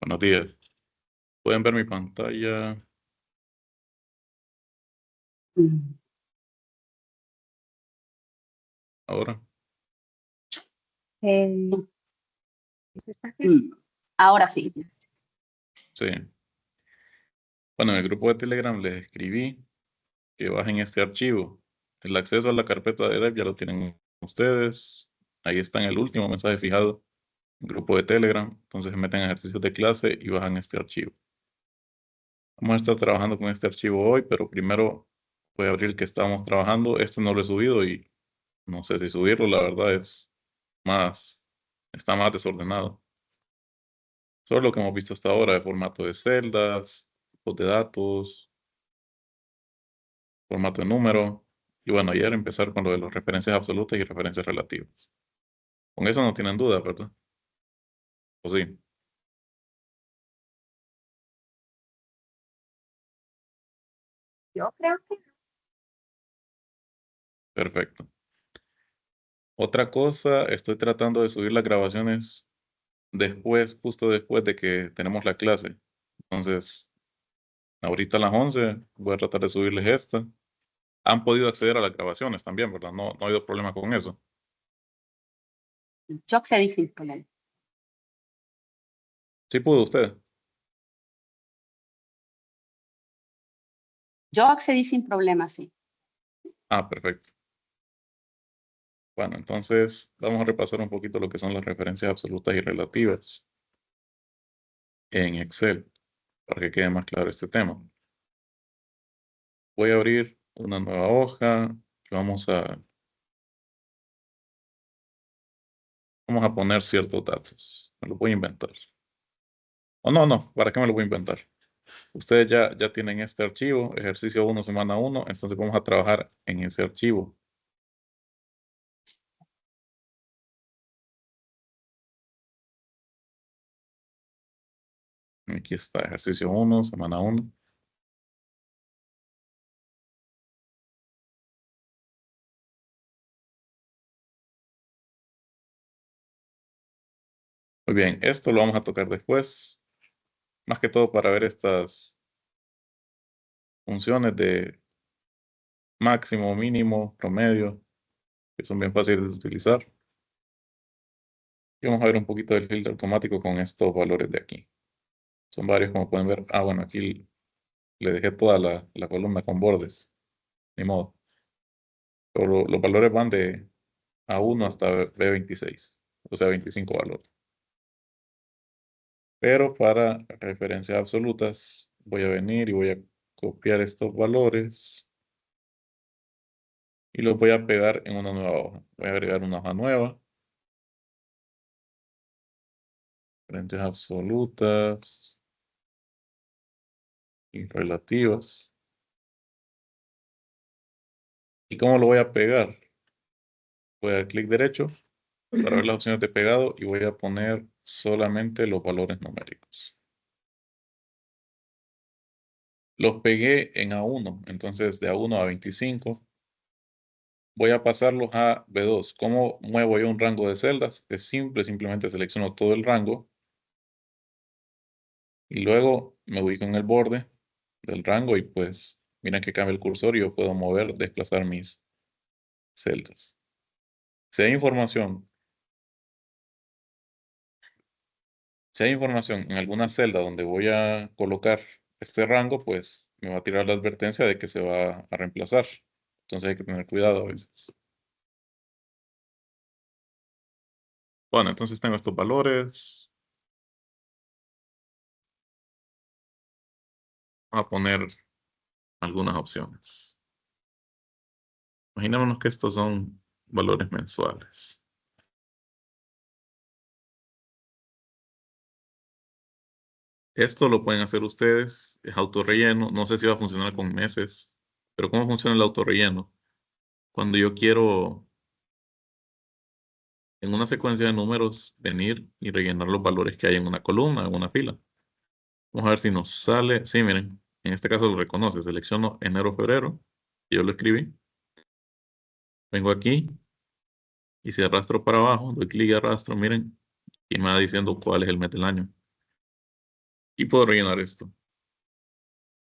Buenos días. ¿Pueden ver mi pantalla Mm. ahora? Eh, Ahora sí. Sí. Bueno, en el grupo de Telegram les escribí que bajen este archivo. El acceso a la carpeta de Drive ya lo tienen ustedes. Ahí está en el último mensaje fijado, el grupo de Telegram. Entonces se meten en ejercicios de clase y bajan este archivo. Vamos a estar trabajando con este archivo hoy, pero primero voy a abrir el que estábamos trabajando. Este no lo he subido y no sé si subirlo, la verdad está más desordenado. Solo lo que hemos visto hasta ahora de formato de celdas, tipos de datos, formato de número. Y bueno, ayer empezar con lo de las referencias absolutas y referencias relativas. Con eso no tienen duda, ¿verdad? ¿O sí? Yo creo que Perfecto. Otra cosa, estoy tratando de subir las grabaciones después, justo después de que tenemos la clase. Entonces, ahorita a las 11 voy a tratar de subirles esta. Han podido acceder a las grabaciones también, ¿verdad? No ha habido problema con eso. yo accedí sin problema. ¿Sí pudo usted? Yo accedí sin problema, sí. Ah, perfecto. Bueno, entonces vamos a repasar un poquito lo que son las referencias absolutas y relativas en Excel, para que quede más claro este tema. Voy a abrir una nueva hoja y vamos a poner ciertos datos. Me los voy a inventar. O no, ¿para qué me lo voy a inventar? Ustedes ya tienen este archivo, ejercicio 1, semana 1, entonces vamos a trabajar en ese archivo. Aquí está, ejercicio 1, semana 1. Muy bien, esto lo vamos a tocar después, más que todo para ver estas funciones de máximo, mínimo, promedio, que son bien fáciles de utilizar. Y vamos a ver un poquito del filtro automático con estos valores de aquí. Son varios, como pueden ver. Ah, bueno, aquí le dejé toda la columna con bordes. Ni modo. Pero los valores van de A1 hasta B26. O sea, 25 valores. Pero para referencias absolutas, voy a venir y voy a copiar estos valores y los voy a pegar en una nueva hoja. Voy a agregar una hoja nueva. Referencias absolutas y relativas. ¿Y cómo lo voy a pegar? Voy a dar clic derecho para ver las opciones de pegado y voy a poner solamente los valores numéricos. Los pegué en A1, entonces de A1 a 25. Voy a pasarlos a B2. ¿Cómo muevo yo un rango de celdas? Es simple, simplemente selecciono todo el rango y luego me ubico en el borde del rango y pues miren que cambia el cursor y yo puedo mover, desplazar mis celdas. Si hay información Si hay información en alguna celda donde voy a colocar este rango, pues me va a tirar la advertencia de que se va a reemplazar. Entonces hay que tener cuidado a veces. Bueno, entonces tengo estos valores. Vamos a poner algunas opciones. Imaginémonos que estos son valores mensuales. Esto lo pueden hacer ustedes, es autorrelleno. No sé si va a funcionar con meses, pero ¿cómo funciona el autorrelleno? Cuando yo quiero en una secuencia de números venir y rellenar los valores que hay en una columna, en una fila. Vamos a ver si nos sale. Sí, miren, en este caso lo reconoce. Selecciono enero, febrero. Y yo lo escribí. Vengo aquí y si arrastro para abajo, doy clic y arrastro, miren, y me va diciendo cuál es el mes del año. Y puedo rellenar esto.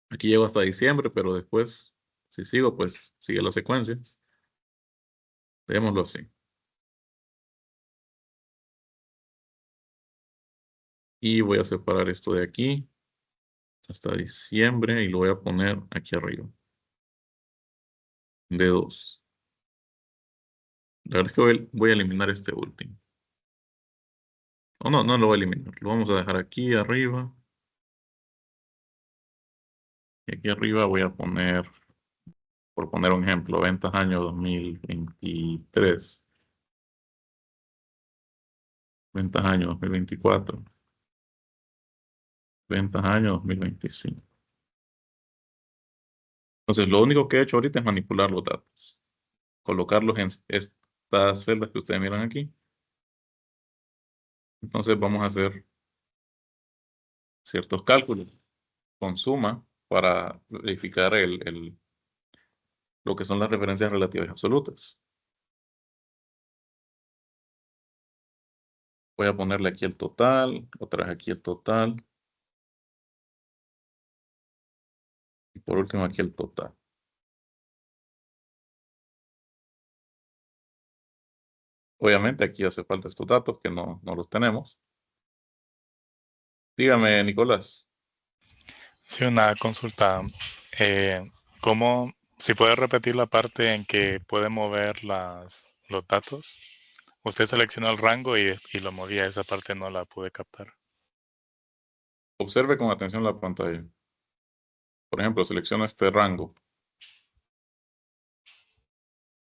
Aquí llego hasta diciembre, pero después, si sigo, pues sigue la secuencia. Dejémoslo así. Y voy a separar esto de aquí hasta diciembre y lo voy a poner aquí arriba. De 2. La verdad es que voy a eliminar este último. O no, no lo voy a eliminar. Lo vamos a dejar aquí arriba. Y aquí arriba voy a poner, por poner un ejemplo, ventas año 2023. Ventas año 2024. Ventas año 2025. Entonces, lo único que he hecho ahorita es manipular los datos. Colocarlos en estas celdas que ustedes miran aquí. Entonces, vamos a hacer ciertos cálculos con suma para verificar lo que son las referencias relativas y absolutas. Voy a ponerle aquí el total, otra vez aquí el total, y por último aquí el total. Obviamente aquí hace falta estos datos que no los tenemos. Dígame, Nicolás. Sí, una consulta. Eh, ¿Cómo, si puede repetir la parte en que puede mover los datos? Usted seleccionó el rango y lo movía. Esa parte no la pude captar. Observe con atención la pantalla. Por ejemplo, selecciona este rango.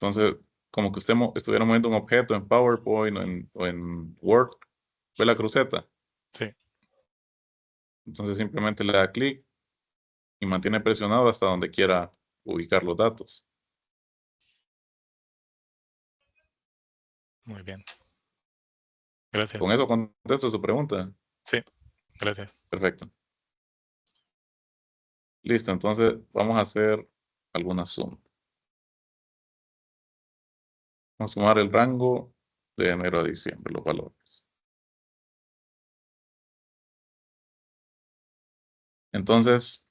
Entonces, como que usted estuviera moviendo un objeto en PowerPoint o en Word. ¿Ve la cruceta? Sí, Entonces simplemente le da clic y mantiene presionado hasta donde quiera ubicar los datos. muy bien. Con Gracias. eso contesto su pregunta. Sí, gracias. Perfecto. Listo, entonces vamos a hacer alguna suma. Vamos a sumar el rango de enero a diciembre, los valores. Entonces,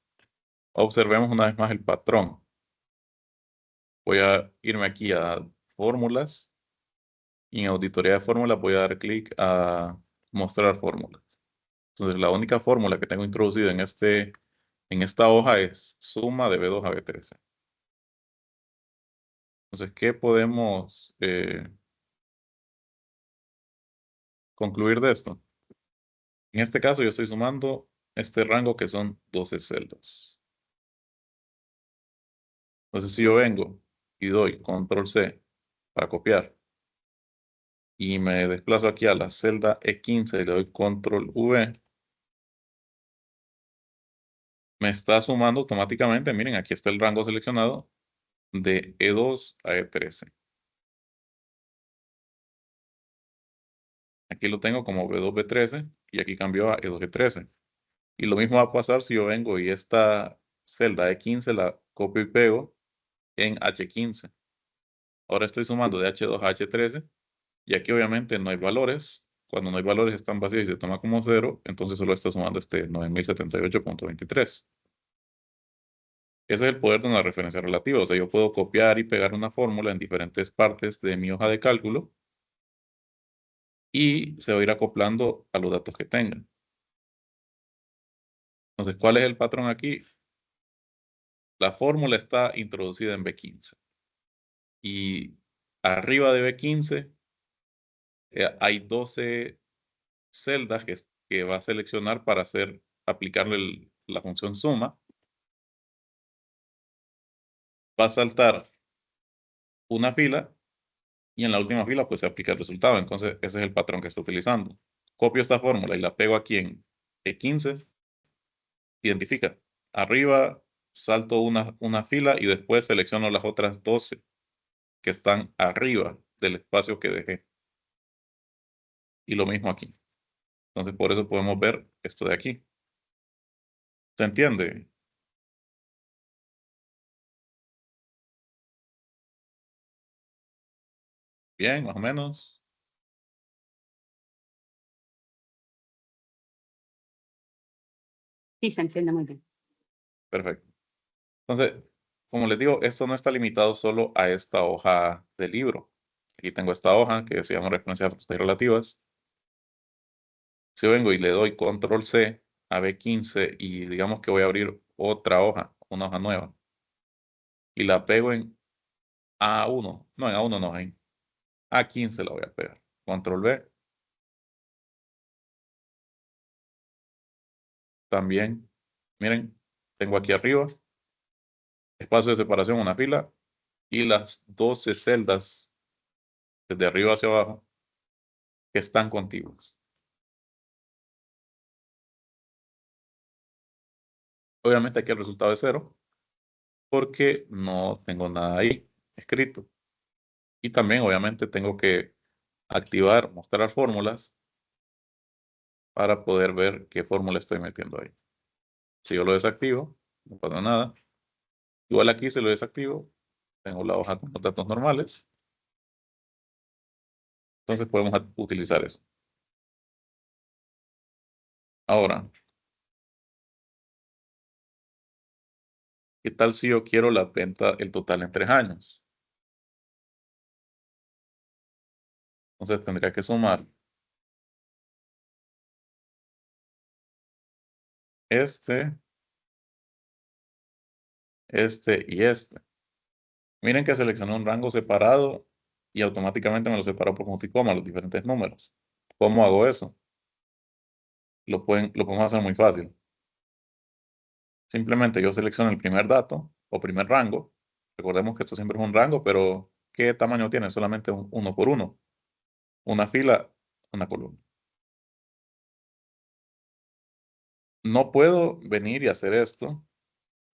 observemos una vez más el patrón. Voy a irme aquí a fórmulas y en auditoría de fórmulas voy a dar clic a mostrar fórmulas. Entonces, la única fórmula que tengo introducida en esta hoja es suma de B2 a B13. Entonces, ¿qué podemos concluir de esto? En este caso, yo estoy sumando este rango que son 12 celdas. Entonces, si yo vengo y doy control C para copiar y me desplazo aquí a la celda E15 y le doy control V, me está sumando automáticamente. Miren, aquí está el rango seleccionado de E2 a E13. Aquí lo tengo como B2, B13 y aquí cambió a E2, E13. Y lo mismo va a pasar si yo vengo y esta celda E15 la copio y pego en H15. Ahora estoy sumando de H2 a H13 y aquí obviamente no hay valores. Cuando no hay valores están vacíos y se toma como cero, entonces solo está sumando este 9078.23. Ese es el poder de una referencia relativa. O sea, yo puedo copiar y pegar una fórmula en diferentes partes de mi hoja de cálculo y se va a ir acoplando a los datos que tengan. Entonces, ¿cuál es el patrón aquí? La fórmula está introducida en B15 y arriba de B15 hay 12 celdas que va a seleccionar para aplicarle la función suma. Va a saltar una fila y en la última fila pues se aplica el resultado. Entonces ese es el patrón que está utilizando. Copio esta fórmula y la pego aquí en E15. Identifica. Arriba salto una fila y después selecciono las otras 12 que están arriba del espacio que dejé. Y lo mismo aquí. Entonces por eso podemos ver esto de aquí. ¿Se entiende? Bien, más o menos. Sí, se entiende muy bien. Perfecto. Entonces, como les digo, esto no está limitado solo a esta hoja del libro. Aquí tengo esta hoja que se llama referencias relativas. Si yo vengo y le doy control C a B15 y digamos que voy a abrir otra hoja, una hoja nueva, y la pego en A1, no, en A1 no, en A15 la voy a pegar. Control B. También, miren, tengo aquí arriba, espacio de separación, una fila, y las 12 celdas desde arriba hacia abajo que están contiguas. Obviamente aquí el resultado es 0, porque no tengo nada ahí escrito. Y también, obviamente, tengo que activar, mostrar fórmulas para poder ver qué fórmula estoy metiendo ahí. Si yo lo desactivo, no pasa nada. Igual aquí se lo desactivo, tengo la hoja con los datos normales. Entonces podemos utilizar eso. Ahora, ¿qué tal si yo quiero la venta, el total en 3 años? Entonces tendría que sumar este y este. Miren que seleccioné un rango separado y automáticamente me lo separó por punto y coma, los diferentes números. ¿Cómo hago eso? Lo podemos hacer muy fácil. Simplemente yo selecciono el primer dato o primer rango. Recordemos que esto siempre es un rango, pero ¿qué tamaño tiene? Solamente un 1 por 1. Una fila, una columna. No puedo venir y hacer esto.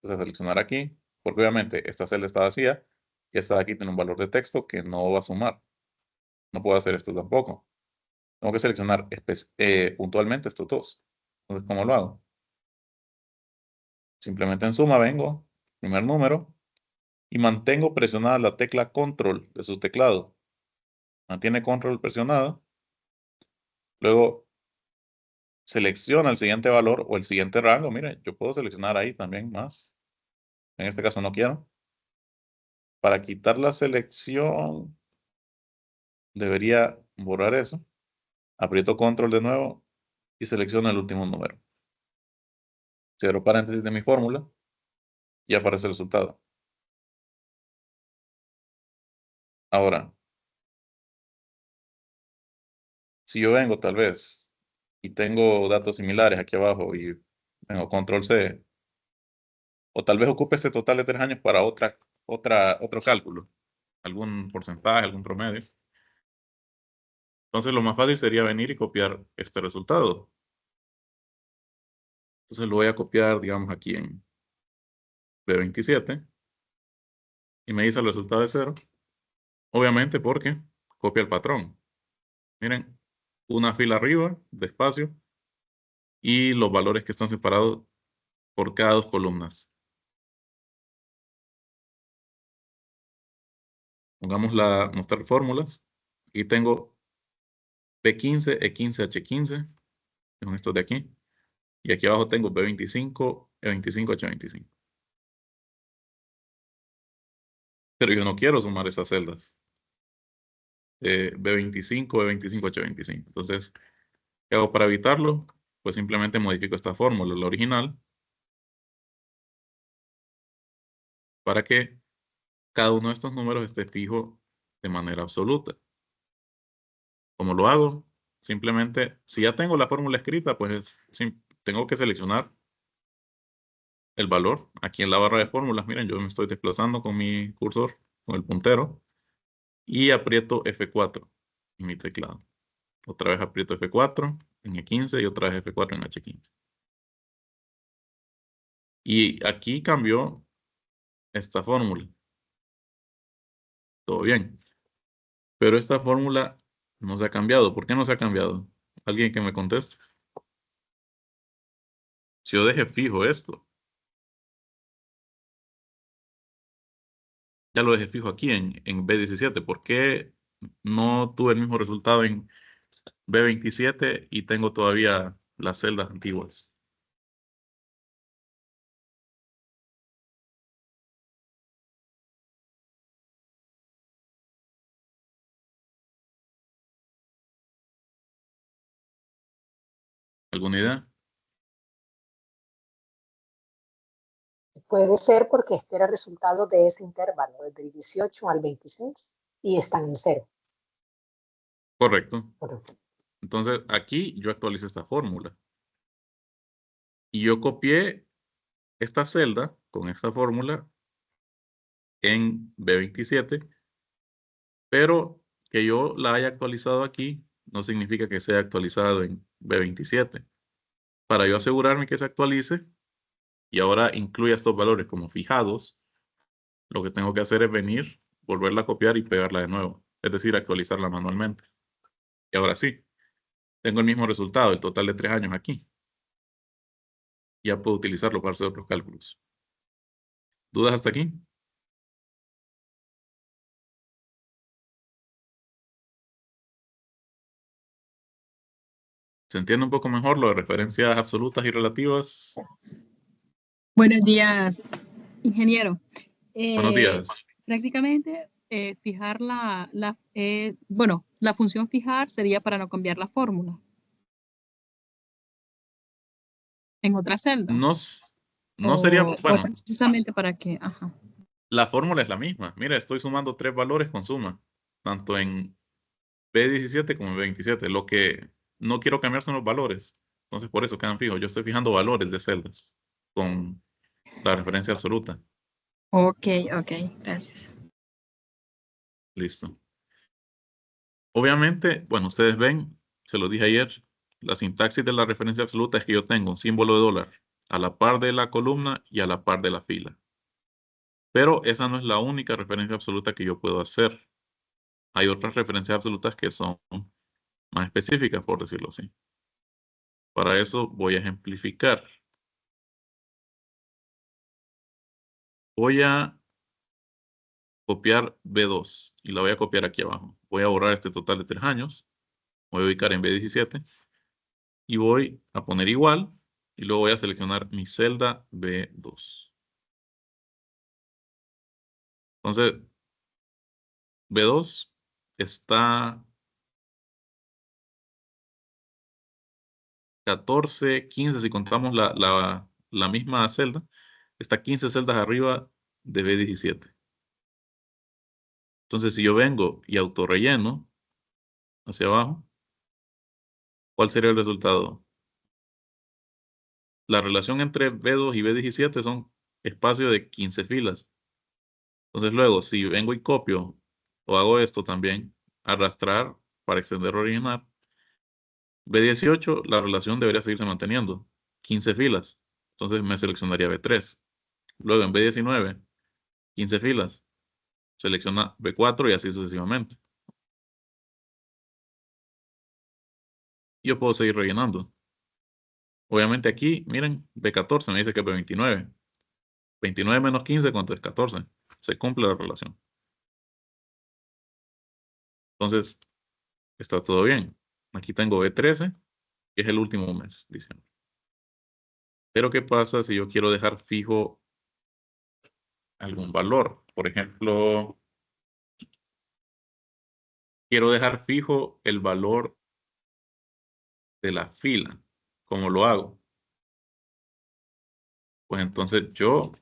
Entonces seleccionar aquí, porque obviamente esta celda está vacía y esta de aquí tiene un valor de texto que no va a sumar. No puedo hacer esto tampoco. Tengo que seleccionar puntualmente estos dos. Entonces, ¿cómo lo hago? Simplemente en suma vengo, primer número, y mantengo presionada la tecla control de su teclado. Mantiene control presionado. Luego selecciona el siguiente valor o el siguiente rango. Mire, yo puedo seleccionar ahí también más. En este caso no quiero. Para quitar la selección, debería borrar eso. Aprieto control de nuevo y selecciono el último número. Cierro paréntesis de mi fórmula y aparece el resultado. Ahora, si yo vengo tal vez y tengo datos similares aquí abajo y tengo control C, o tal vez ocupe este total de 3 años para otro cálculo, algún porcentaje, algún promedio. Entonces lo más fácil sería venir y copiar este resultado. Entonces lo voy a copiar, digamos, aquí en B27 y me dice el resultado de 0. Obviamente porque copia el patrón. Miren, una fila arriba de espacio y los valores que están separados por cada 2 columnas. Pongamos mostrar fórmulas. Aquí tengo P15, E15, H15, son estos de aquí. Y aquí abajo tengo B25, E25, H25. Pero yo no quiero sumar esas celdas. B25, E25, H25. Entonces, ¿qué hago para evitarlo? Pues simplemente modifico esta fórmula, la original, para que cada uno de estos números esté fijo de manera absoluta. ¿Cómo lo hago? Simplemente, si ya tengo la fórmula escrita, pues tengo que seleccionar el valor. Aquí en la barra de fórmulas, miren, yo me estoy desplazando con mi cursor, con el puntero, y aprieto F4 en mi teclado. Otra vez aprieto F4 en E15 y otra vez F4 en H15. Y aquí cambió esta fórmula. Todo bien. Pero esta fórmula no se ha cambiado. ¿Por qué no se ha cambiado? ¿Alguien que me conteste? Si yo dejé fijo esto, ya lo dejé fijo aquí en B17, ¿por qué no tuve el mismo resultado en B27 y tengo todavía las celdas antiguas? ¿Alguna idea? Puede ser porque espera resultados de ese intervalo, desde el 18 al 26, y están en cero. Correcto. Correcto. Entonces, aquí yo actualicé esta fórmula. Y yo copié esta celda con esta fórmula en B27, pero que yo la haya actualizado aquí no significa que sea actualizado en B27. Para yo asegurarme que se actualice y ahora incluya estos valores como fijados, lo que tengo que hacer es venir, volverla a copiar y pegarla de nuevo. Es decir, actualizarla manualmente. Y ahora sí, tengo el mismo resultado, el total de 3 años aquí. Ya puedo utilizarlo para hacer otros cálculos. ¿Dudas hasta aquí? ¿Se entiende un poco mejor lo de referencias absolutas y relativas? Buenos días, ingeniero. Buenos días. Prácticamente fijar bueno, la función fijar sería para no cambiar la fórmula en otra celda. No sería, O bueno, precisamente para que, ajá. la fórmula es la misma. Mira, estoy sumando 3 valores con suma, tanto en B17 como en B27. Lo que no quiero cambiar son los valores. Entonces, por eso quedan fijos. Yo estoy fijando valores de celdas con la referencia absoluta. Ok, gracias. Listo. Obviamente, bueno, ustedes ven, se lo dije ayer, la sintaxis de la referencia absoluta es que yo tengo un símbolo de dólar a la par de la columna y a la par de la fila. Pero esa no es la única referencia absoluta que yo puedo hacer. Hay otras referencias absolutas que son más específicas, por decirlo así. Para eso voy a ejemplificar. Voy a copiar B2 y la voy a copiar aquí abajo. Voy a borrar este total de 3 años. Voy a ubicar en B17 y voy a poner igual y luego voy a seleccionar mi celda B2. Entonces, B2 está 14, 15 si contamos la misma celda. Está 15 celdas arriba de B17. Entonces, si yo vengo y autorrelleno hacia abajo, ¿cuál sería el resultado? La relación entre B2 y B17 son espacio de 15 filas. Entonces, luego, si vengo y copio o hago esto también, arrastrar para extender o rellenar, B18, la relación debería seguirse manteniendo. 15 filas. Entonces me seleccionaría B3. Luego en B19, 15 filas. Selecciona B4 y así sucesivamente. Yo puedo seguir rellenando. Obviamente aquí, miren, B14 me dice que es B29. 29 menos 15, ¿cuánto es? 14. Se cumple la relación. Entonces, está todo bien. Aquí tengo B13, que es el último mes, diciembre. Pero ¿qué pasa si yo quiero dejar fijo algún valor? Por ejemplo, quiero dejar fijo el valor de la fila. ¿Cómo lo hago? Pues entonces yo,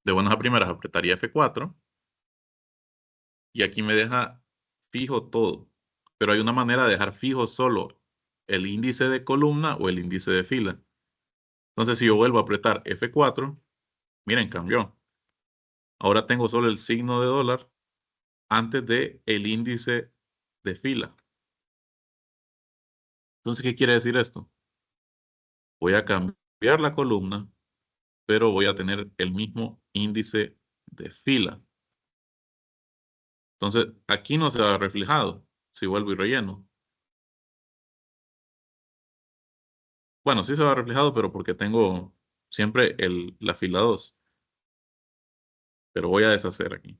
de buenas a primeras, apretaría F4 y aquí me deja fijo todo. Pero hay una manera de dejar fijo solo el índice de columna o el índice de fila. Entonces, si yo vuelvo a apretar F4, miren, cambió. Ahora tengo solo el signo de dólar antes de el índice de fila. Entonces, ¿qué quiere decir esto? Voy a cambiar la columna, pero voy a tener el mismo índice de fila. Entonces, aquí no se va reflejado si vuelvo y relleno. Bueno, sí se va reflejado, pero porque tengo siempre la fila 2. Pero voy a deshacer aquí.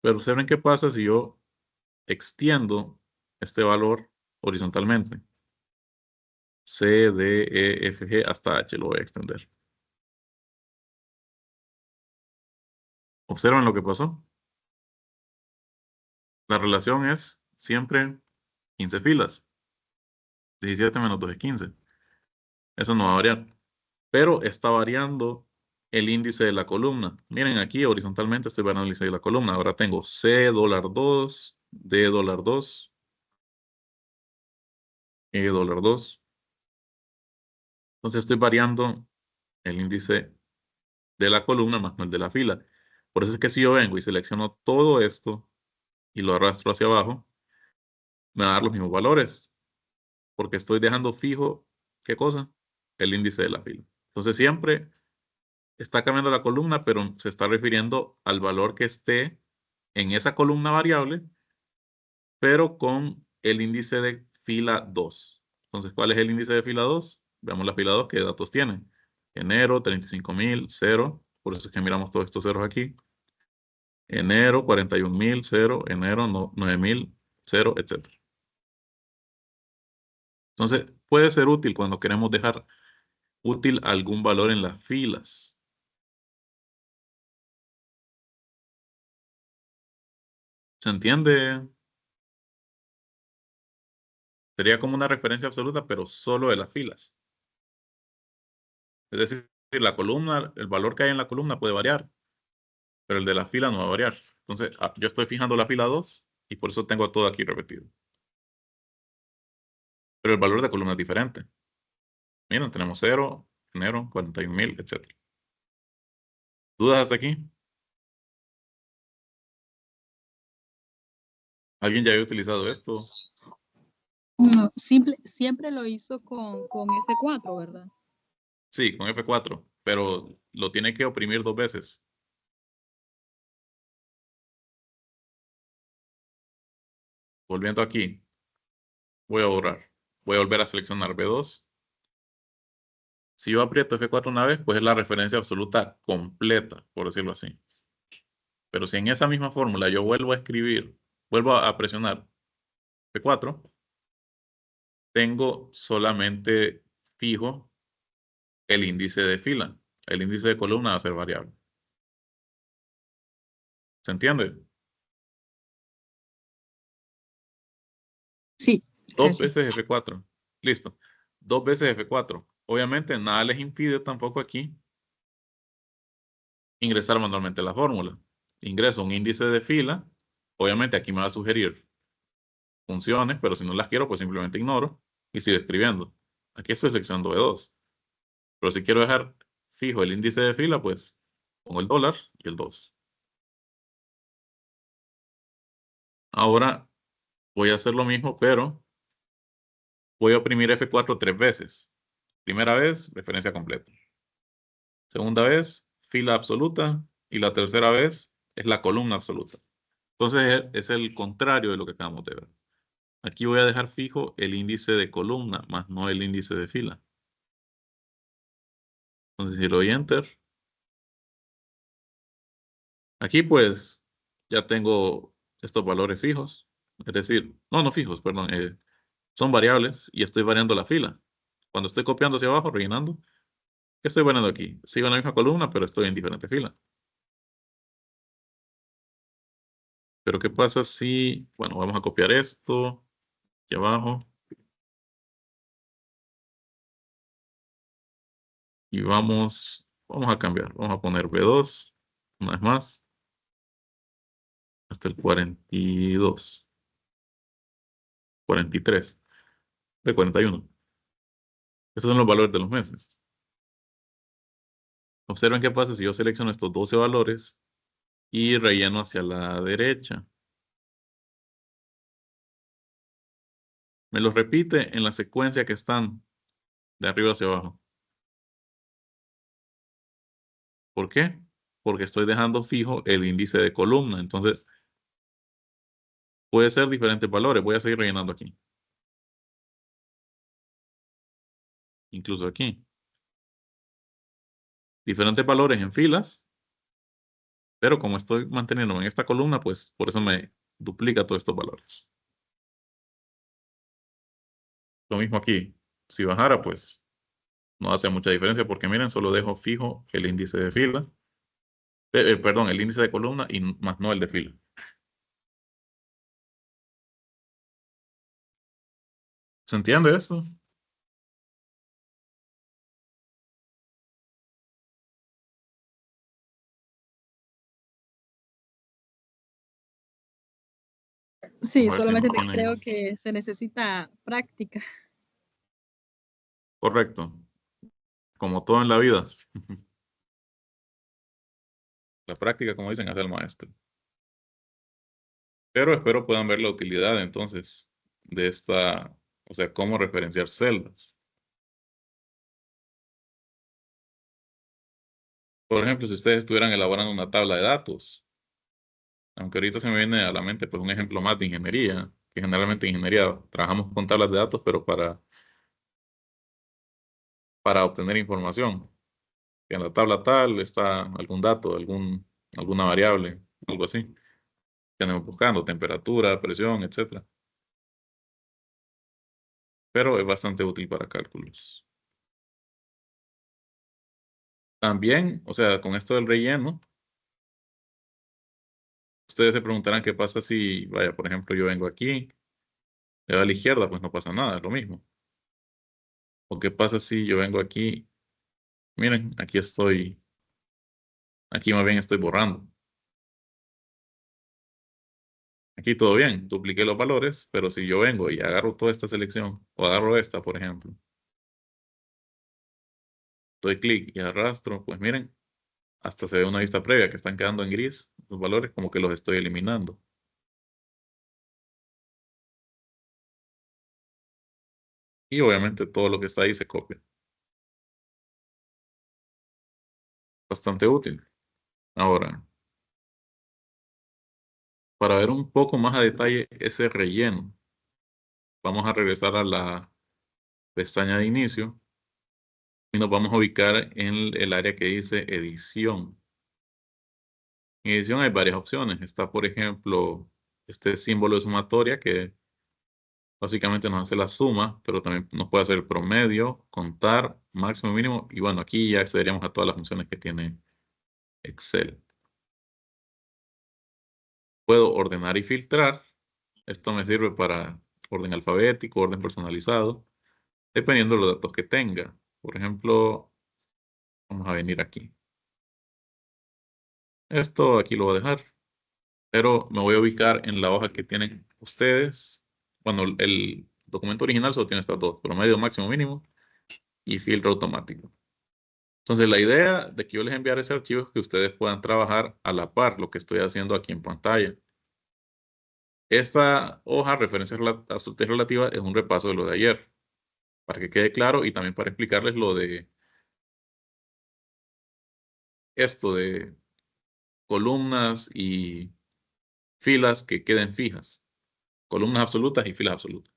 Pero observen qué pasa si yo extiendo este valor horizontalmente. C, D, E, F, G hasta H lo voy a extender. Observen lo que pasó. La relación es siempre 15 filas. 17 menos 2 es 15. Eso no va a variar. Pero está variando el índice de la columna. Miren aquí horizontalmente estoy variando el índice de la columna. Ahora tengo C $2, D $2, E $2. Entonces estoy variando el índice de la columna más no el de la fila. Por eso es que si yo vengo y selecciono todo esto y lo arrastro hacia abajo, me va a dar los mismos valores. Porque estoy dejando fijo, ¿qué cosa? El índice de la fila. Entonces siempre está cambiando la columna, pero se está refiriendo al valor que esté en esa columna variable, pero con el índice de fila 2. Entonces, ¿cuál es el índice de fila 2? Veamos la fila 2, ¿qué datos tiene? Enero, 35,000, 0. Por eso es que miramos todos estos ceros aquí. Enero, 41,000, 0. Enero, 9,000, 0, etc. Entonces, puede ser útil cuando queremos dejar útil algún valor en las filas. ¿Se entiende? Sería como una referencia absoluta, pero solo de las filas. Es decir, la columna, el valor que hay en la columna puede variar, pero el de la fila no va a variar. Entonces, yo estoy fijando la fila 2 y por eso tengo todo aquí repetido. Pero el valor de columna es diferente. Miren, tenemos 0, enero, 41,000, etc. ¿Dudas hasta aquí? ¿Alguien ya había utilizado esto? No, siempre lo hizo con F4, ¿verdad? Sí, con F4, pero lo tiene que oprimir 2 veces. Volviendo aquí, voy a borrar. Voy a volver a seleccionar B2. Si yo aprieto F4 una vez, pues es la referencia absoluta completa, por decirlo así. Pero si en esa misma fórmula yo vuelvo a escribir, vuelvo a presionar F4, tengo solamente fijo el índice de fila. El índice de columna va a ser variable. ¿Se entiende? Sí, 2 gracias. veces F4. Listo. 2 veces F4. Obviamente nada les impide tampoco aquí ingresar manualmente la fórmula. Ingreso un índice de fila. Obviamente aquí me va a sugerir funciones, pero si no las quiero, pues simplemente ignoro y sigo escribiendo. Aquí estoy seleccionando B2. Pero si quiero dejar fijo el índice de fila, pues pongo el dólar y el 2. Ahora voy a hacer lo mismo, pero voy a oprimir F4 3 veces. Primera vez, referencia completa. Segunda vez, fila absoluta. Y la tercera vez es la columna absoluta. Entonces es el contrario de lo que acabamos de ver. Aquí voy a dejar fijo el índice de columna, más no el índice de fila. Entonces si le doy Enter. Aquí pues ya tengo estos valores fijos. Es decir, no fijos, perdón. Son variables y estoy variando la fila. Cuando estoy copiando hacia abajo, rellenando, ¿qué estoy variando aquí? Sigo en la misma columna, pero estoy en diferente fila. Pero ¿qué pasa si, bueno, vamos a copiar esto aquí abajo y vamos a cambiar. Vamos a poner B2 una vez más hasta el 42, 43, de 41. Esos son los valores de los meses. Observen qué pasa si yo selecciono estos 12 valores y relleno hacia la derecha. Me los repite en la secuencia que están de arriba hacia abajo. ¿Por qué? Porque estoy dejando fijo el índice de columna. Entonces, puede ser diferentes valores. Voy a seguir rellenando aquí. Incluso aquí. Diferentes valores en filas. Pero como estoy manteniéndome en esta columna, pues por eso me duplica todos estos valores. Lo mismo aquí. Si bajara, pues no hace mucha diferencia porque miren, solo dejo fijo el índice de fila. Perdón, el índice de columna y más no el de fila. ¿Se entiende esto? Sí, Vamos a ver si solamente no tienen. creo que se necesita práctica. Correcto. Como todo en la vida. La práctica, como dicen, hace el maestro. Pero espero puedan ver la utilidad entonces de esta, o sea, cómo referenciar celdas. Por ejemplo, si ustedes estuvieran elaborando una tabla de datos, aunque ahorita se me viene a la mente pues un ejemplo más de ingeniería, que generalmente en ingeniería trabajamos con tablas de datos, pero para obtener información. Que en la tabla tal está algún dato, alguna variable, algo así. Que andamos buscando, temperatura, presión, etcétera. Pero es bastante útil para cálculos. También, o sea, con esto del relleno, ustedes se preguntarán qué pasa si, vaya, por ejemplo, yo vengo aquí, le doy a la izquierda, pues no pasa nada, es lo mismo. O qué pasa si yo vengo aquí, miren, aquí más bien estoy borrando. Aquí todo bien, dupliqué los valores, pero si yo vengo y agarro toda esta selección, o agarro esta, por ejemplo, doy clic y arrastro, pues miren, hasta se ve una vista previa que están quedando en gris, los valores como que los estoy eliminando. Y obviamente todo lo que está ahí se copia. Bastante útil. Ahora, para ver un poco más a detalle ese relleno, vamos a regresar a la pestaña de inicio y nos vamos a ubicar en el área que dice edición. En edición hay varias opciones. Está, por ejemplo, este símbolo de sumatoria que básicamente nos hace la suma, pero también nos puede hacer el promedio, contar, máximo, mínimo. Y bueno, aquí ya accederíamos a todas las funciones que tiene Excel. Puedo ordenar y filtrar. Esto me sirve para orden alfabético, orden personalizado, dependiendo de los datos que tenga. Por ejemplo, vamos a venir aquí. Esto aquí lo voy a dejar, pero me voy a ubicar en la hoja que tienen ustedes. Bueno, el documento original solo tiene estas dos: promedio, máximo, mínimo y filtro automático. Entonces, la idea de que yo les enviara ese archivo es que ustedes puedan trabajar a la par lo que estoy haciendo aquí en pantalla. Esta hoja, referencias absolutas y relativas, es un repaso de lo de ayer, para que quede claro y también para explicarles lo de esto de columnas y filas que queden fijas. Columnas absolutas y filas absolutas.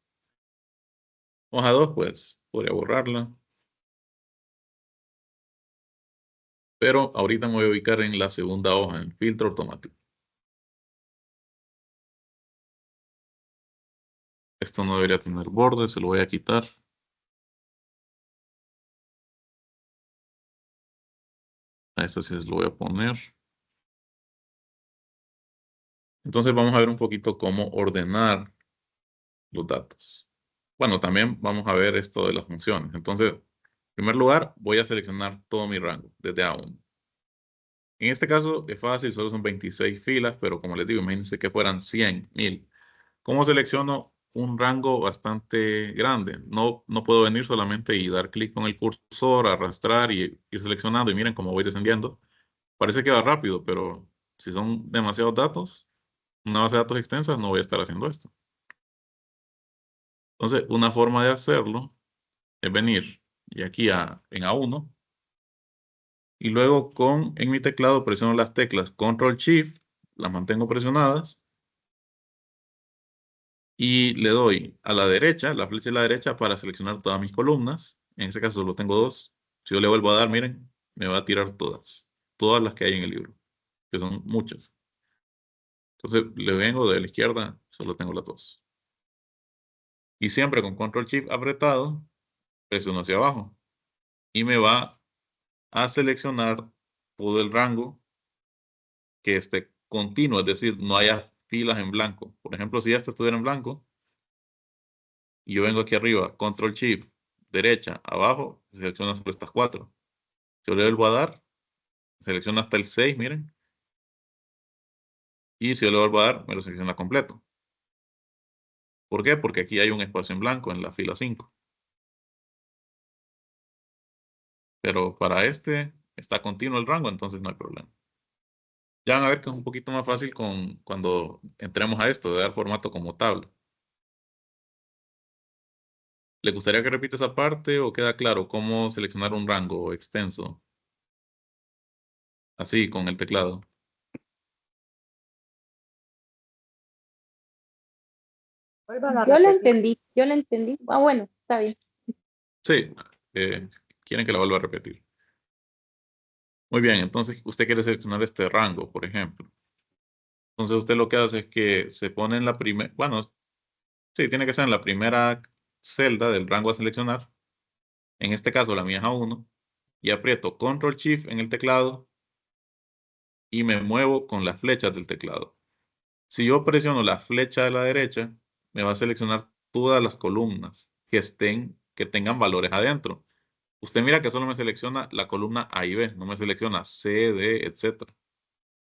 Hoja 2, pues, podría borrarla. Pero ahorita me voy a ubicar en la segunda hoja, en filtro automático. Esto no debería tener bordes, se lo voy a quitar. A esta sí se lo voy a poner. Entonces vamos a ver un poquito cómo ordenar los datos. Bueno, también vamos a ver esto de las funciones. Entonces, en primer lugar, voy a seleccionar todo mi rango, desde A1. En este caso es fácil, solo son 26 filas, pero como les digo, imagínense que fueran 100, 1000. ¿Cómo selecciono un rango bastante grande? No puedo venir solamente y dar clic con el cursor, arrastrar y ir seleccionando. Y miren cómo voy descendiendo. Parece que va rápido, pero si son demasiados datos, una base de datos extensa, no voy a estar haciendo esto. Entonces, una forma de hacerlo es venir y aquí en A1 y luego en mi teclado presiono las teclas Control Shift, las mantengo presionadas y le doy a la derecha, la flecha de la derecha para seleccionar todas mis columnas. En este caso solo tengo dos. Si yo le vuelvo a dar, miren, me va a tirar todas las que hay en el libro, que son muchas. Entonces le vengo de la izquierda, solo tengo las dos. Y siempre con Control Shift apretado, presiono hacia abajo y me va a seleccionar todo el rango que esté continuo, es decir, no haya filas en blanco. Por ejemplo, si esta estuviera en blanco y yo vengo aquí arriba, Control Shift, derecha, abajo, selecciona solo estas cuatro. Si yo le vuelvo a dar, selecciona hasta el 6, miren. Y si yo le vuelvo a dar, me lo selecciona completo. ¿Por qué? Porque aquí hay un espacio en blanco en la fila 5. Pero para este está continuo el rango, entonces no hay problema. Ya van a ver que es un poquito más fácil cuando entremos a esto, de dar formato como tabla. ¿Le gustaría que repita esa parte o queda claro cómo seleccionar un rango extenso? Así, con el teclado. Vuélvala a Yo la repetir. entendí, yo la entendí. Ah, bueno, está bien. Sí, quieren que la vuelva a repetir. Muy bien, entonces usted quiere seleccionar este rango, por ejemplo. Entonces usted lo que hace es que se pone en la primera, bueno, sí, tiene que ser en la primera celda del rango a seleccionar. En este caso la mía es A1. Y aprieto Control Shift en el teclado y me muevo con las flechas del teclado. Si yo presiono la flecha de la derecha, me va a seleccionar todas las columnas que tengan valores adentro. Usted mira que solo me selecciona la columna A y B, no me selecciona C, D, etc.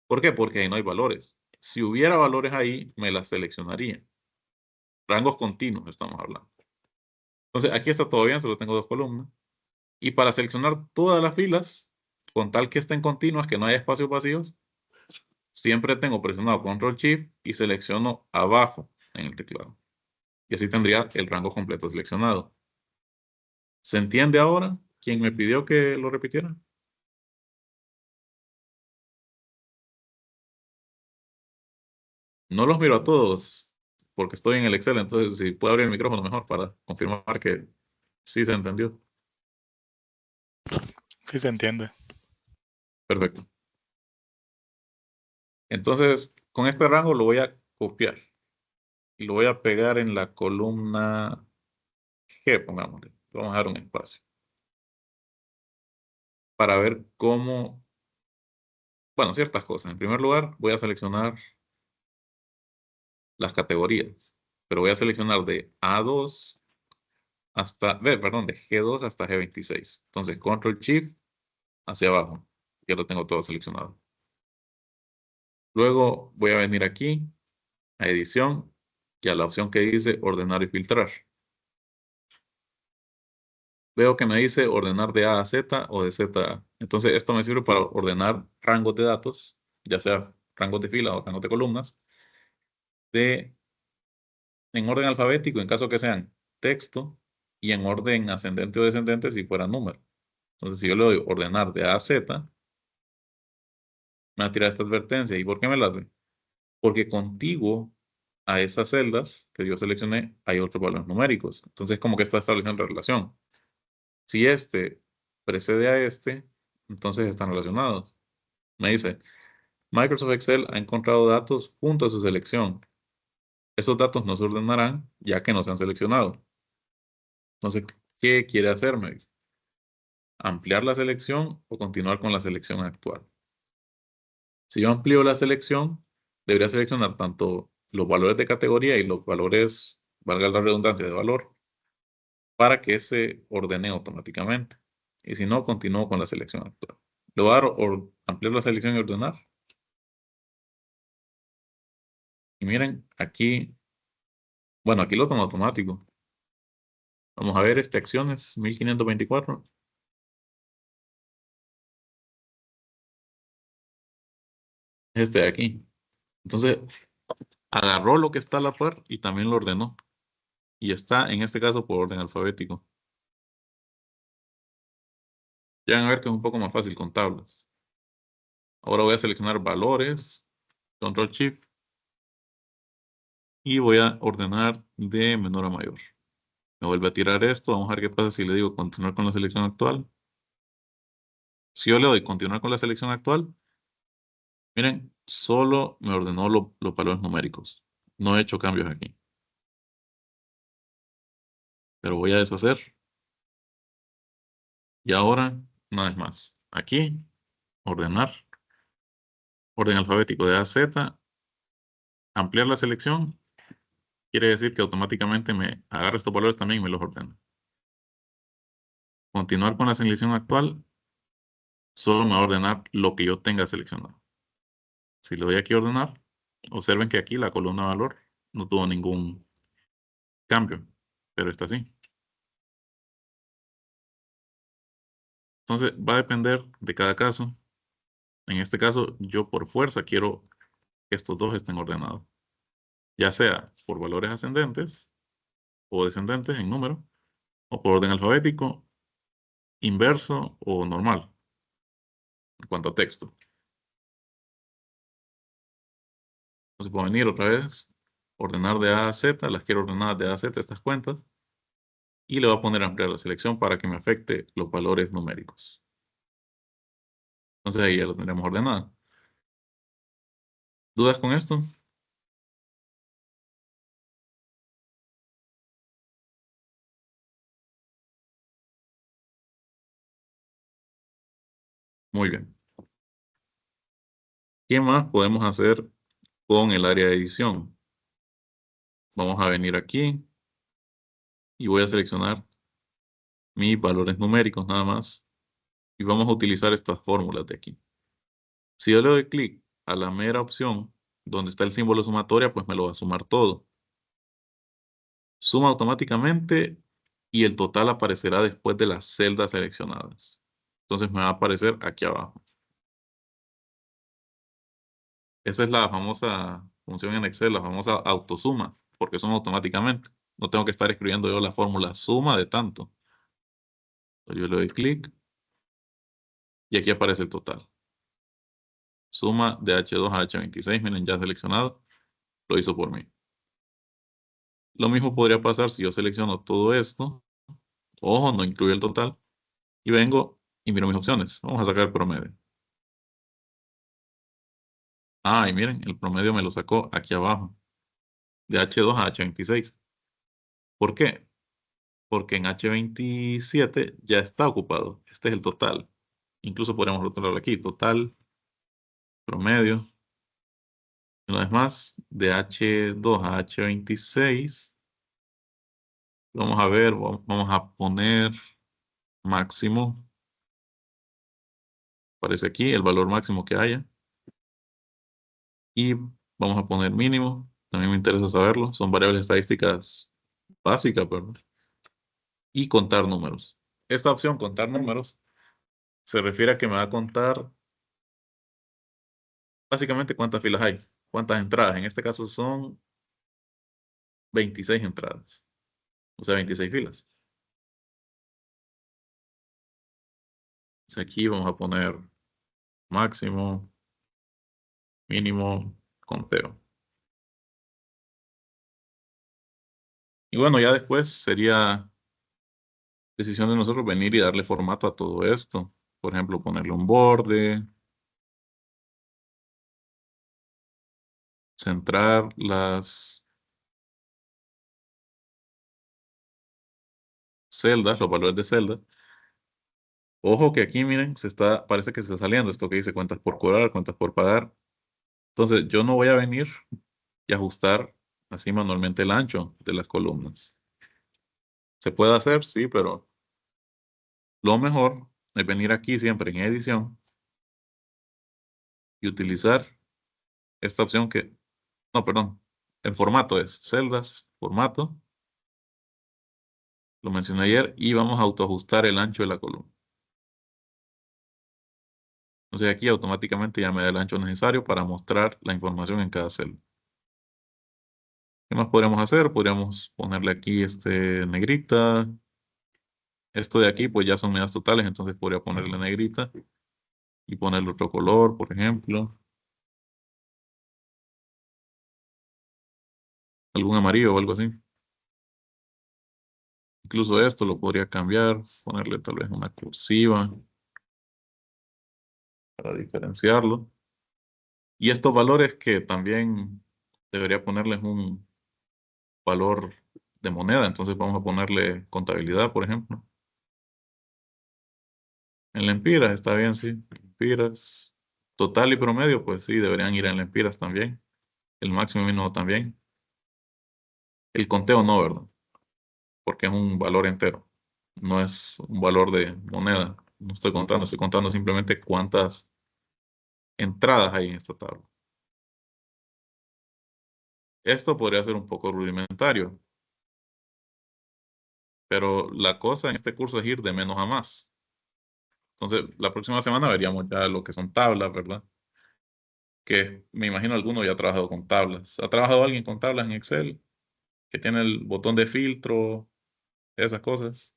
¿Por qué? Porque ahí no hay valores. Si hubiera valores ahí, me las seleccionaría. Rangos continuos estamos hablando. Entonces, aquí está todo bien, solo tengo 2 columnas. Y para seleccionar todas las filas, con tal que estén continuas, que no haya espacios vacíos, siempre tengo presionado Control Shift y selecciono abajo en el teclado. Y así tendría el rango completo seleccionado. ¿Se entiende ahora? ¿Quién me pidió que lo repitiera? No los miro a todos porque estoy en el Excel, entonces si puedo abrir el micrófono mejor para confirmar que sí se entendió. Sí se entiende. Perfecto. Entonces, con este rango lo voy a copiar y lo voy a pegar en la columna G, pongámosle. Le vamos a dar un espacio para ver cómo, bueno, ciertas cosas. En primer lugar, voy a seleccionar las categorías, pero voy a seleccionar de A2 perdón, de G2 hasta G26. Entonces, Control Shift hacia abajo. Ya lo tengo todo seleccionado. Luego voy a venir aquí a edición y a la opción que dice ordenar y filtrar. Veo que me dice ordenar de A a Z o de Z a A. Entonces esto me sirve para ordenar rangos de datos, ya sea rangos de fila o rangos de columnas, en orden alfabético en caso que sean texto y en orden ascendente o descendente si fuera número. Entonces si yo le doy ordenar de A a Z, me va a tirar esta advertencia. ¿Y por qué me la hace? Porque contiguo a esas celdas que yo seleccioné hay otros valores numéricos. Entonces, como que está estableciendo relación. Si este precede a este, entonces están relacionados. Me dice, Microsoft Excel ha encontrado datos junto a su selección. Esos datos no se ordenarán ya que no se han seleccionado. Entonces, ¿qué quiere hacer? Me dice, ampliar la selección o continuar con la selección actual. Si yo amplío la selección, debería seleccionar tanto los valores de categoría y los valores, valga la redundancia, de valor, para que se ordene automáticamente. Y si no, continúo con la selección actual. Le voy a dar ampliar la selección y ordenar. Y miren, aquí, bueno, aquí lo tomo automático. Vamos a ver acciones 1524. Este de aquí. Entonces, agarró lo que está a la par y también lo ordenó. Y está, en este caso, por orden alfabético. Ya van a ver que es un poco más fácil con tablas. Ahora voy a seleccionar valores, Control Shift, y voy a ordenar de menor a mayor. Me vuelve a tirar esto. Vamos a ver qué pasa si le digo continuar con la selección actual. Si yo le doy continuar con la selección actual, miren, solo me ordenó los valores numéricos. No he hecho cambios aquí. Pero voy a deshacer. Y ahora, una vez más, aquí, ordenar, orden alfabético de A a Z, ampliar la selección, quiere decir que automáticamente me agarra estos valores también y me los ordena. Continuar con la selección actual, solo me va a ordenar lo que yo tenga seleccionado. Si le doy aquí a ordenar, observen que aquí la columna valor no tuvo ningún cambio, pero está así. Entonces va a depender de cada caso. En este caso, yo por fuerza quiero que estos dos estén ordenados, ya sea por valores ascendentes o descendentes en número, o por orden alfabético, inverso o normal, en cuanto a texto. Entonces puedo venir otra vez, ordenar de A a Z, las quiero ordenadas de A a Z estas cuentas, y le voy a poner ampliar la selección para que me afecte los valores numéricos. Entonces ahí ya lo tendremos ordenado. ¿Dudas con esto? Muy bien. ¿Qué más podemos hacer con el área de edición? Vamos a venir aquí y voy a seleccionar mis valores numéricos nada más. Y vamos a utilizar estas fórmulas de aquí. Si yo le doy clic a la mera opción donde está el símbolo sumatoria, pues me lo va a sumar todo. Suma automáticamente y el total aparecerá después de las celdas seleccionadas. Entonces me va a aparecer aquí abajo. Esa es la famosa función en Excel, la famosa autosuma, porque suma automáticamente. No tengo que estar escribiendo yo la fórmula suma de tanto. Yo le doy clic y aquí aparece el total. Suma de H2 a H26, miren, ya seleccionado, lo hizo por mí. Lo mismo podría pasar si yo selecciono todo esto. Ojo, no incluye el total. Y vengo y miro mis opciones. Vamos a sacar el promedio. Ah, y miren, el promedio me lo sacó aquí abajo. De H2 a H26. ¿Por qué? Porque en H27 ya está ocupado. Este es el total. Incluso podríamos rotularlo aquí. Total, promedio. Una vez más, de H2 a H26. Vamos a ver, vamos a poner máximo. Aparece aquí el valor máximo que haya. Y vamos a poner mínimo. También me interesa saberlo. Son variables estadísticas básicas, ¿verdad? Y contar números. Esta opción, contar números, se refiere a que me va a contar básicamente cuántas filas hay, cuántas entradas. En este caso son 26 entradas, o sea, 26 filas. Entonces aquí vamos a poner máximo, mínimo, conteo. Y bueno, ya después sería decisión de nosotros venir y darle formato a todo esto. Por ejemplo, ponerle un borde, centrar las celdas, los valores de celda. Ojo que aquí, miren, parece que se está saliendo esto que dice cuentas por cobrar, cuentas por pagar. Entonces, yo no voy a venir y ajustar así manualmente el ancho de las columnas. Se puede hacer, sí, pero lo mejor es venir aquí siempre en edición y utilizar esta opción que, no, perdón, en formato es celdas, formato, lo mencioné ayer, y vamos a autoajustar el ancho de la columna. Entonces aquí automáticamente ya me da el ancho necesario para mostrar la información en cada celda. ¿Qué más podríamos hacer? Podríamos ponerle aquí negrita. Esto de aquí pues ya son medidas totales, entonces podría ponerle negrita y ponerle otro color, por ejemplo. Algún amarillo o algo así. Incluso esto lo podría cambiar, ponerle tal vez una cursiva para diferenciarlo. Y estos valores que también debería ponerles un valor de moneda, entonces vamos a ponerle contabilidad, por ejemplo. En lempiras está bien, sí. Lempiras. Total y promedio, pues sí, deberían ir en lempiras también. El máximo y mínimo también. El conteo no, ¿verdad? Porque es un valor entero. No es un valor de moneda. No estoy contando simplemente cuántas entradas hay en esta tabla. Esto podría ser un poco rudimentario, Pero la cosa en este curso es ir de menos a más. Entonces, la próxima semana veríamos ya lo que son tablas, ¿verdad? Que me imagino alguno ya ha trabajado con tablas. ¿Ha trabajado alguien con tablas en Excel? Que tiene el botón de filtro, esas cosas.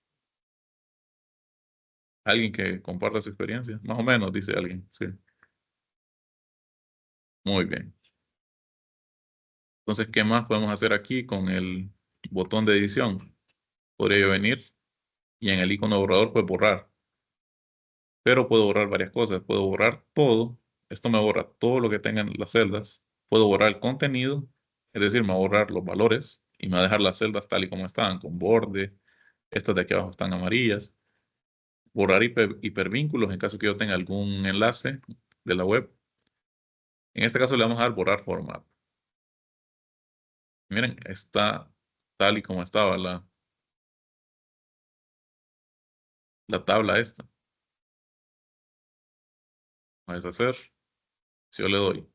Alguien que comparta su experiencia. Más o menos, dice alguien. Sí. Muy bien. Entonces, ¿qué más podemos hacer aquí con el botón de edición? Podría yo venir y en el icono borrador, pues borrar. Pero puedo borrar varias cosas. Puedo borrar todo. Esto me borra todo lo que tengan las celdas. Puedo borrar el contenido, es decir, me va a borrar los valores y me va a dejar las celdas tal y como estaban, con borde. Estas de aquí abajo están amarillas. Borrar hipervínculos en caso que yo tenga algún enlace de la web. En este caso le vamos a dar borrar formato. Miren, está tal y como estaba la tabla esta. Voy a deshacer. Si yo le doy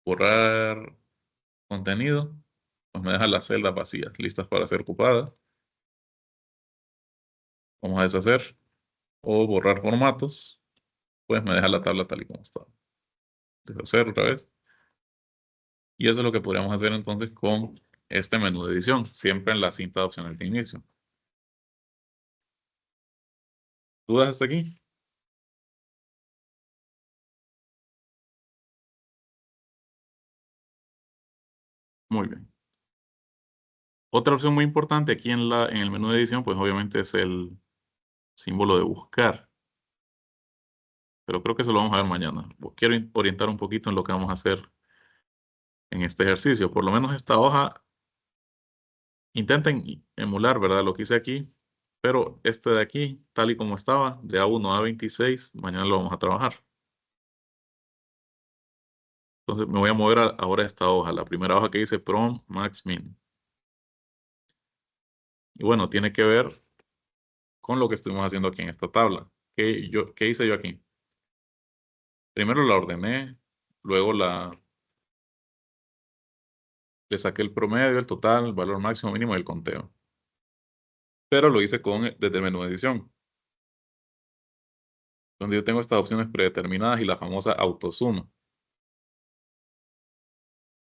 borrar contenido, pues me deja las celdas vacías, listas para ser ocupadas. Vamos a deshacer. O borrar formatos, pues me deja la tabla tal y como está. Deshacer otra vez. Y eso es lo que podríamos hacer entonces con este menú de edición, siempre en la cinta de opciones de inicio. ¿Dudas hasta aquí? Muy bien. Otra opción muy importante aquí en el menú de edición, pues obviamente es el símbolo de buscar. Pero creo que eso lo vamos a ver mañana. Quiero orientar un poquito en lo que vamos a hacer en este ejercicio. Por lo menos esta hoja, intenten emular, ¿verdad? Lo que hice aquí. Pero este de aquí, tal y como estaba, de A1 a 26, mañana lo vamos a trabajar. Entonces me voy a mover ahora a esta hoja, la primera hoja que dice Prom, Max, Min. Y bueno, tiene que ver con lo que estuvimos haciendo aquí en esta tabla. ¿Qué hice yo aquí? Primero la ordené, luego le saqué el promedio, el total, el valor máximo, mínimo y el conteo. Pero lo hice desde el menú de edición, donde yo tengo estas opciones predeterminadas y la famosa autosuma.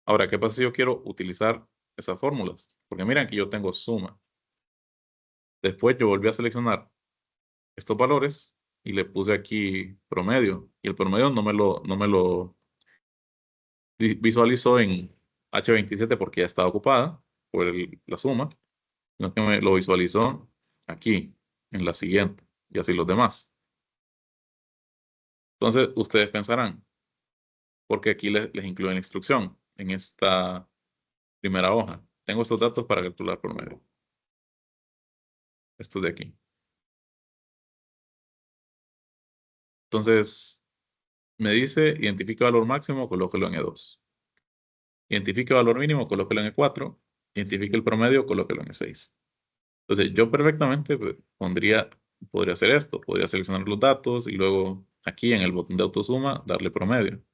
Ahora, ¿qué pasa si yo quiero utilizar esas fórmulas? Porque miren, aquí yo tengo suma. Después yo volví a seleccionar estos valores y le puse aquí promedio. Y el promedio no me lo visualizó en H27 porque ya estaba ocupada por la suma, sino que me lo visualizó aquí, en la siguiente, y así los demás. Entonces, ustedes pensarán, porque aquí les incluye la instrucción en esta primera hoja. Tengo estos datos para calcular promedio. Estos de aquí. Entonces, me dice, identifique valor máximo, colóquelo en E2. Identifique valor mínimo, colóquelo en E4. Identifique el promedio, colóquelo en E6. Entonces, yo perfectamente pues, podría hacer esto. Podría seleccionar los datos y luego aquí en el botón de autosuma, darle promedio.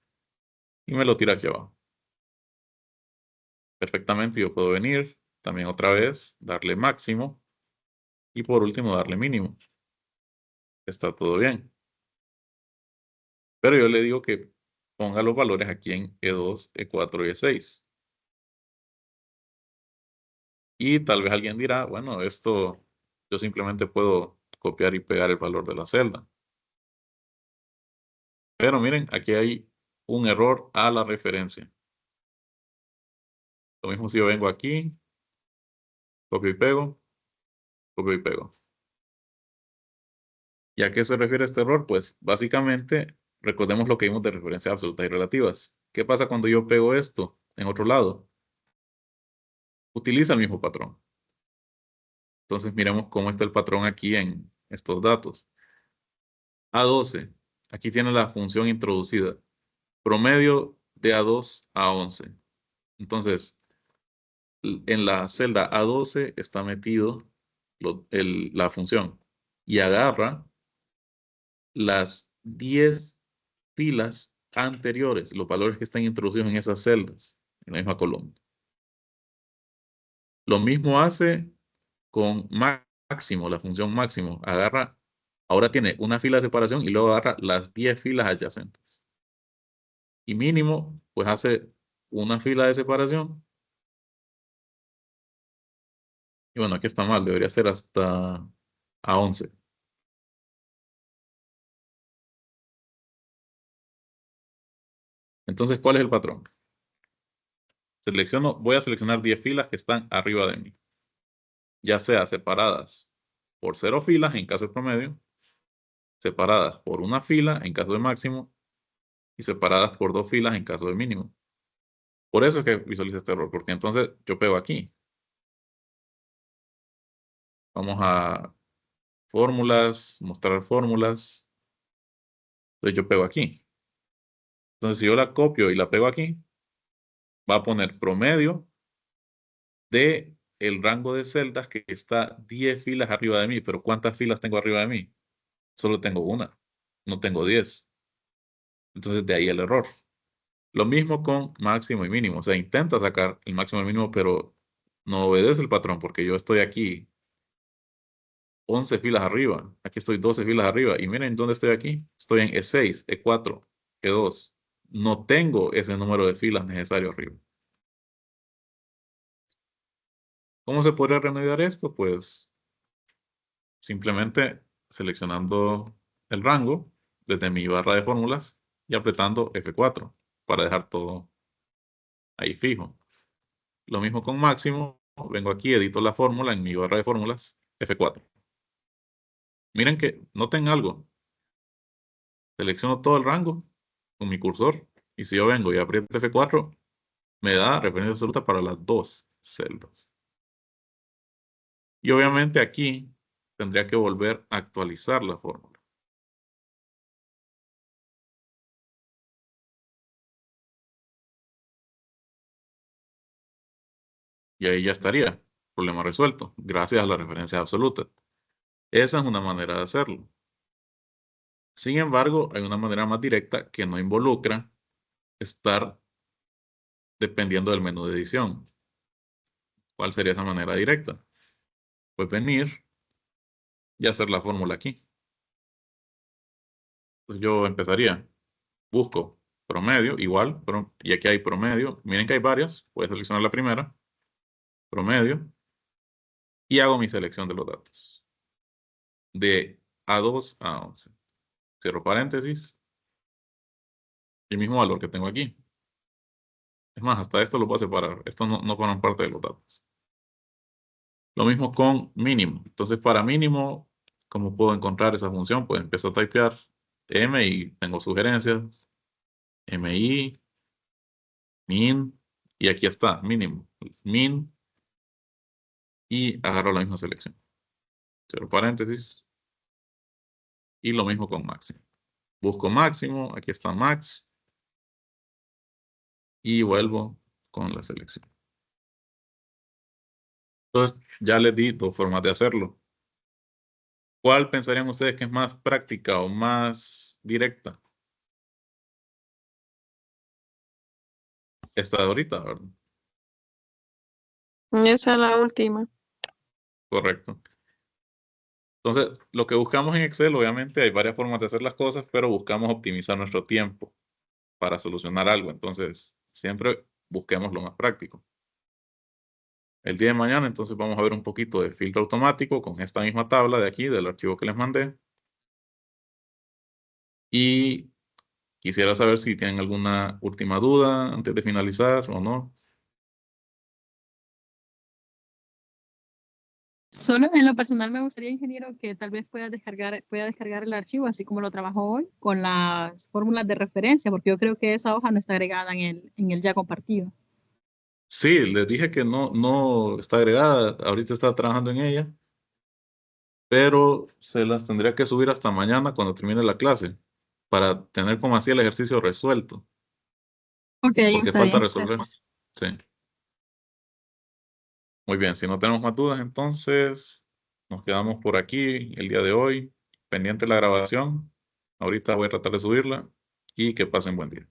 Y me lo tira aquí abajo. Perfectamente yo puedo venir, también otra vez, darle máximo. Y por último, darle mínimo. Está todo bien. Pero yo le digo que ponga los valores aquí en E2, E4 y E6. Y tal vez alguien dirá, bueno, esto yo simplemente puedo copiar y pegar el valor de la celda. Pero miren, aquí hay un error a la referencia. Lo mismo si yo vengo aquí, copio y pego, copio y pego. ¿Y a qué se refiere este error? Pues básicamente recordemos lo que vimos de referencias absolutas y relativas. ¿Qué pasa cuando yo pego esto en otro lado? Utiliza el mismo patrón. Entonces miremos cómo está el patrón aquí en estos datos. A12, aquí tiene la función introducida. Promedio de A2 a 11. Entonces, en la celda A12 está metido la función y agarra las 10 filas anteriores, los valores que están introducidos en esas celdas, en la misma columna. Lo mismo hace con Max máximo, la función máximo, agarra, ahora tiene una fila de separación y luego agarra las 10 filas adyacentes. Y mínimo, pues hace una fila de separación. Y bueno, aquí está mal, debería ser hasta a 11. Entonces, ¿cuál es el patrón? Voy a seleccionar 10 filas que están arriba de mí, ya sea separadas por 0 filas en caso de promedio, separadas por una fila en caso de máximo y separadas por 2 filas en caso de mínimo. Por eso es que visualizo este error, porque entonces yo pego aquí. Vamos a fórmulas, mostrar fórmulas. Entonces yo pego aquí. Entonces si yo la copio y la pego aquí, va a poner promedio de el rango de celdas que está 10 filas arriba de mí. Pero ¿cuántas filas tengo arriba de mí? Solo tengo una, no tengo 10. Entonces de ahí el error. Lo mismo con máximo y mínimo. O sea, intenta sacar el máximo y el mínimo, pero no obedece el patrón porque yo estoy aquí 11 filas arriba. Aquí estoy 12 filas arriba. Y miren dónde estoy aquí. Estoy en E6, E4, E2. No tengo ese número de filas necesario arriba. ¿Cómo se podría remediar esto? Pues simplemente seleccionando el rango desde mi barra de fórmulas y apretando F4 para dejar todo ahí fijo. Lo mismo con máximo. Vengo aquí, edito la fórmula en mi barra de fórmulas, F4. Miren que noten algo. Selecciono todo el rango con mi cursor. Y si yo vengo y aprieto F4, me da referencia absoluta para las dos celdas. Y obviamente aquí tendría que volver a actualizar la fórmula. Y ahí ya estaría. Problema resuelto. Gracias a la referencia absoluta. Esa es una manera de hacerlo. Sin embargo, hay una manera más directa que no involucra estar dependiendo del menú de edición. ¿Cuál sería esa manera directa? Pues venir y hacer la fórmula aquí. Pues yo empezaría, busco promedio, igual, y aquí hay promedio. Miren que hay varias, puedes seleccionar la primera, promedio, y hago mi selección de los datos. De A2 a 11. Cierro paréntesis, y el mismo valor que tengo aquí. Es más, hasta esto lo voy a separar. Estos no forman parte de los datos. Lo mismo con mínimo. Entonces, para mínimo, ¿cómo puedo encontrar esa función? Pues empiezo a typear M y tengo sugerencias. MI, min, y aquí está, mínimo. Min, y agarro la misma selección. Cierro paréntesis. Y lo mismo con máximo. Busco máximo, aquí está max. Y vuelvo con la selección. Entonces, ya les di dos formas de hacerlo. ¿Cuál pensarían ustedes que es más práctica o más directa? Esta de ahorita, ¿verdad? Esa es la última. Correcto. Entonces, lo que buscamos en Excel, obviamente hay varias formas de hacer las cosas, pero buscamos optimizar nuestro tiempo para solucionar algo. Entonces, siempre busquemos lo más práctico. El día de mañana, entonces, vamos a ver un poquito de filtro automático con esta misma tabla de aquí, del archivo que les mandé. Y quisiera saber si tienen alguna última duda antes de finalizar o no. Solo en lo personal me gustaría, ingeniero, que tal vez pueda descargar el archivo, así como lo trabajó hoy, con las fórmulas de referencia, porque yo creo que esa hoja no está agregada en el ya compartido. Sí, les dije que no está agregada. Ahorita está trabajando en ella. Pero se las tendría que subir hasta mañana cuando termine la clase para tener como así el ejercicio resuelto, Ok, porque está falta bien. resolver. Gracias. Sí. Muy bien, si no tenemos más dudas, entonces nos quedamos por aquí el día de hoy, pendiente de la grabación. Ahorita voy a tratar de subirla y que pasen buen día.